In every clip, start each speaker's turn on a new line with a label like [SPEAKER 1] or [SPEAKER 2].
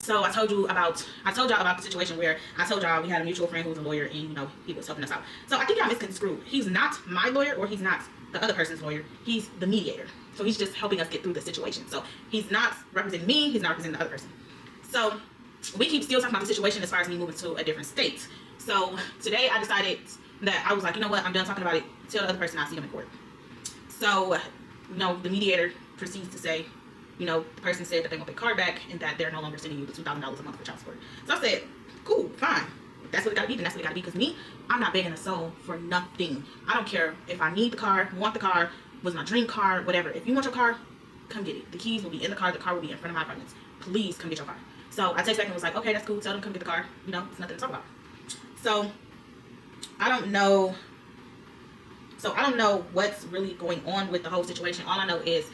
[SPEAKER 1] So I told y'all about the situation where I told y'all we had a mutual friend who was a lawyer, and he was helping us out. So I think y'all misconstrued. He's not my lawyer, or he's not the other person's lawyer. He's the mediator. So he's just helping us get through the situation. So he's not representing me. He's not representing the other person. So we keep still talking about the situation as far as me moving to a different state. So today I decided that I was like, you know what, I'm done talking about it. Tell the other person I'll see them in court. So, the mediator proceeds to say, the person said that they want their car back and that they're no longer sending you the $2,000 a month for child support. So I said, cool, fine. If that's what it gotta be, then that's what it gotta be. Because me, I'm not begging a soul for nothing. I don't care if I need the car, want the car, was my dream car, whatever. If you want your car, come get it. The keys will be in the car will be in front of my apartments. Please come get your car. So I texted back and was like, okay, that's cool. Tell them come get the car. It's nothing to talk about. So I don't know what's really going on with the whole situation. All I know is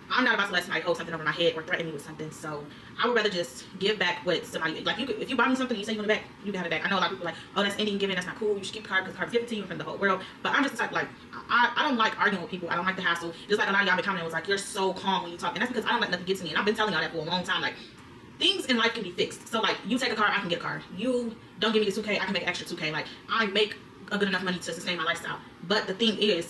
[SPEAKER 1] I'm not about to let somebody hold something over my head or threaten me with something. So I would rather just give back what somebody, like, if you buy me something and you say you want it back, you can have it back. I know a lot of people are like, oh, that's Indian giving, that's not cool. You should keep the card because the card's given to you from the whole world. But I'm just the type, like, I don't like arguing with people. I don't like the hassle. Just like a lot of y'all been commenting, was like, you're so calm when you talk. And that's because I don't let nothing get to me. And I've been telling y'all that for a long time. Like, things in life can be fixed. So, like, you take a car, I can get a car. You don't give me the 2K, I can make an extra 2K. Like, I make a good enough money to sustain my lifestyle. But the thing is,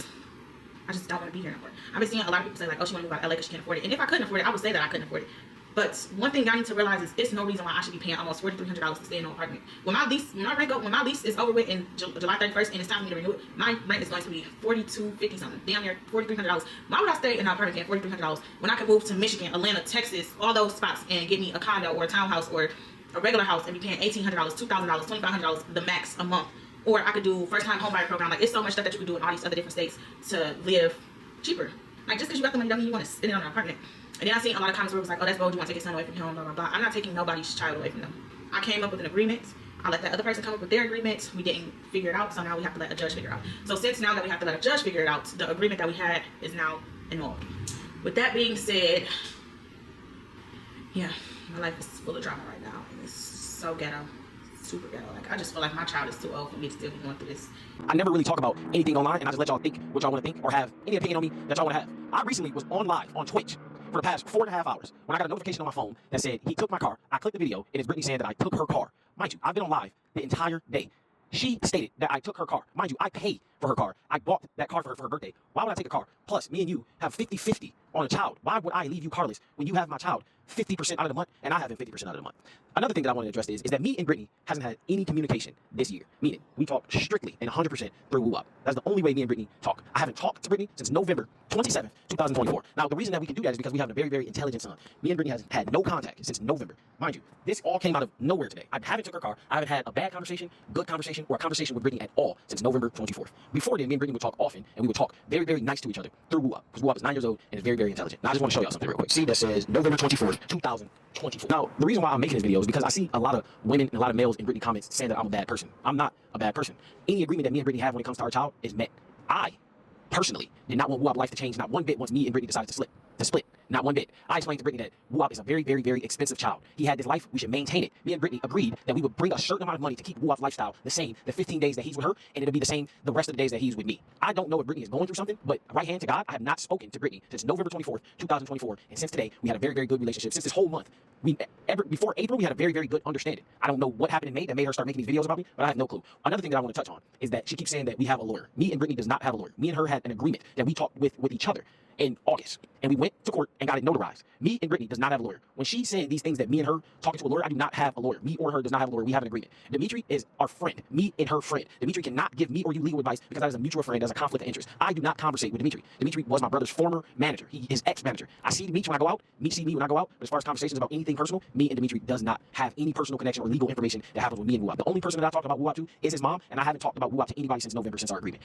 [SPEAKER 1] I just don't want to be here anymore. I've been seeing a lot of people say, like, oh, she want to move out of LA because she can't afford it. And if I couldn't afford it, I would say that I couldn't afford it. But one thing I need to realize is it's no reason why I should be paying almost $4,300 to stay in an apartment. When my lease is over with in July 31st and it's time for me to renew it, my rent is going to be $42.50 something, damn near $4,300. Why would I stay in an apartment paying $4,300 when I could move to Michigan, Atlanta, Texas, all those spots, and get me a condo or a townhouse or a regular house and be paying $1,800, $2,000, $2,500 the max a month? Or I could do first-time homebuyer program. Like, it's so much stuff that you can do in all these other different states to live cheaper. Like, just because you got the money don't mean you want to spend it on an apartment. And then I seen a lot of comments where it was like, oh, that's bold, you want to take your son away from him, blah, blah, blah. I'm not taking nobody's child away from them. I came up with an agreement. I let that other person come up with their agreement. We didn't figure it out, so now we have to let a judge figure it out. So since now that we have to let a judge figure it out, the agreement that we had is now annulled. With that being said, yeah, my life is full of drama right now, and it's so ghetto. Super ghetto. Like, I just feel like my child is too old for me to still be going through this.
[SPEAKER 2] I never really talk about anything online, and I just let y'all think what y'all want to think or have any opinion on me that y'all want to have. I recently was on live on Twitch for the past 4.5 hours when I got a notification on my phone that said he took my car. I clicked the video, and it's Brittany saying that I took her car. Mind you, I've been on live the entire day. She stated that I took her car. Mind you, I paid for her car. I bought that car for her birthday. Why would I take a car? Plus, me and you have 50-50 on a child. Why would I leave you carless when you have my child 50% out of the month and I have him 50% out of the month? Another thing that I want to address is that me and Brittany hasn't had any communication this year. Meaning, we talk strictly and 100% through WooUp. That's the only way me and Brittany talk. I haven't talked to Brittany since November 27th, 2024. Now, the reason that we can do that is because we have a very, very intelligent son. Me and Brittany has had no contact since November. Mind you, this all came out of nowhere today. I haven't took her car. I haven't had a bad conversation, good conversation, or a conversation with Brittany at all since November 24th. Before then, me and Brittany would talk often, and we would talk very, very nice to each other through WooUp. Because WooUp is 9 years old and is very, very intelligent. Now, I just want to show y'all something real quick. See, that says November 24th, 2024. Now, the reason why I'm making this video is because I see a lot of women and a lot of males in Brittany comments saying that I'm a bad person. I'm not a bad person. Any agreement that me and Brittany have when it comes to our child is met. I personally did not want WooUp life to change not one bit once me and Brittany decided to split. Not one bit. I explained to Brittany that WooUp is a very, very, very expensive child. He had this life. We should maintain it. Me and Brittany agreed that we would bring a certain amount of money to keep WooUp's lifestyle the same the 15 days that he's with her, and it'll be the same the rest of the days that he's with me. I don't know if Brittany is going through something, but right hand to God, I have not spoken to Brittany since November 24th, 2024. And since today, we had a very, very good relationship. Since this whole month, before April, we had a very, very good understanding. I don't know what happened in May that made her start making these videos about me, but I have no clue. Another thing that I want to touch on is that she keeps saying that we have a lawyer. Me and Brittany does not have a lawyer. Me and her had an agreement that we talked with each other in August, and we went to court and got it notarized. Me and Brittany does not have a lawyer. When she's saying these things that me and her talking to a lawyer, I do not have a lawyer. Me or her does not have a lawyer. We have an agreement. Dimitri is our friend. Me and her friend. Dimitri cannot give me or you legal advice because that is a mutual friend. There's a conflict of interest. I do not conversate with Dimitri. Dimitri was my brother's former manager. He is ex-manager. I see Dimitri when I go out. See me when I go out. But as far as conversations about anything personal, me and Dimitri does not have any personal connection or legal information that happens with me and WooUp. The only person that I talked about WooUp to is his mom, and I haven't talked about WooUp to anybody since November, since our agreement.